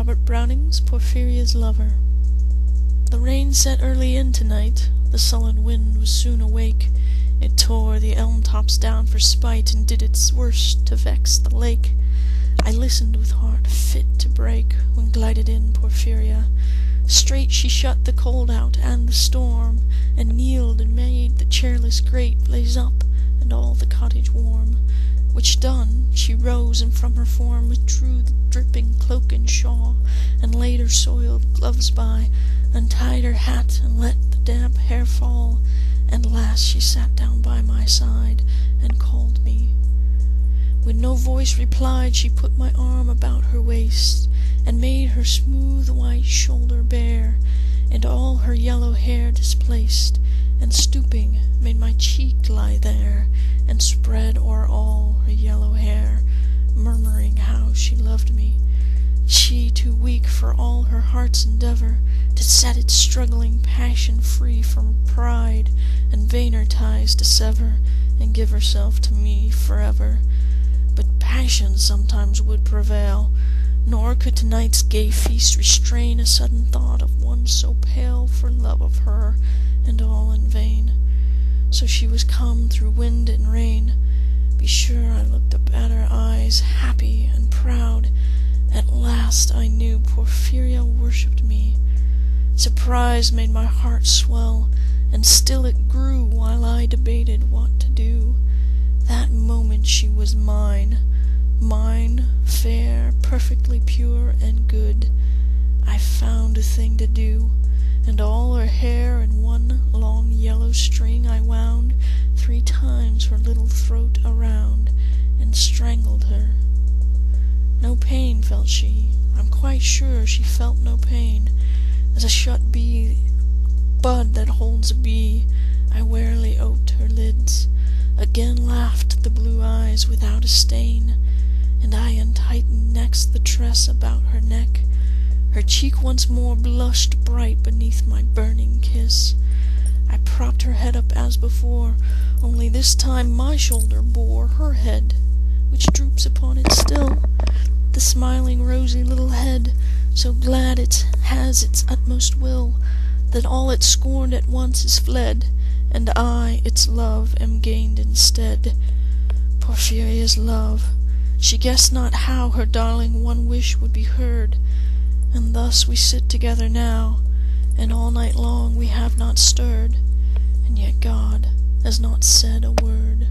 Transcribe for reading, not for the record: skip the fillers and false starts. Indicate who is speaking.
Speaker 1: Robert Browning's Porphyria's Lover. The rain set early in tonight, the sullen wind was soon awake. It tore the elm tops down for spite, and did its worst to vex the lake. I listened with heart fit to break, when glided in Porphyria. Straight she shut the cold out and the storm, and kneeled and made the cheerless grate blaze up, and all the cottage warm. Which done, she rose, and from her form withdrew the dripping cloak and shawl, and laid her soiled gloves by, untied her hat, and let the damp hair fall. And last she sat down by my side, and called me. When no voice replied, she put my arm about her waist, and made her smooth white shoulder bare, and all her yellow hair displaced, and stooping made my cheek lie there, and spread o'er all her yellow hair, murmuring how she loved me. She, too weak for all her heart's endeavor to set its struggling passion free from pride and vainer ties to sever, and give herself to me forever. But passion sometimes would prevail, nor could tonight's gay feast restrain a sudden thought of one so pale for love of her, and all in vain. So she was come through wind and rain. Be sure I looked up at her eyes, happy and proud. At last I knew Porphyria worshipped me. Surprise made my heart swell, and still it grew while I debated what to do. That moment she was mine, mine, fair, perfectly pure and good. I found a thing to do, and all her hair in one long yellow string I wound 3 times her little throat around, and strangled her. No pain felt she, I'm quite sure she felt no pain. As a shut bud that holds a bee, I warily oped her lids. Again laughed the blue eyes without a stain, and I untightened next the tress about her neck. Her cheek once more blushed bright beneath my burning kiss. I propped her head up as before, only this time my shoulder bore her head, which droops upon it still, the smiling rosy little head, so glad it has its utmost will, that all it scorned at once is fled, and I, its love, am gained instead. Porphyria's love! She guessed not how her darling one wish would be heard, and thus we sit together now, and all night long we have not stirred, and yet God has not said a word.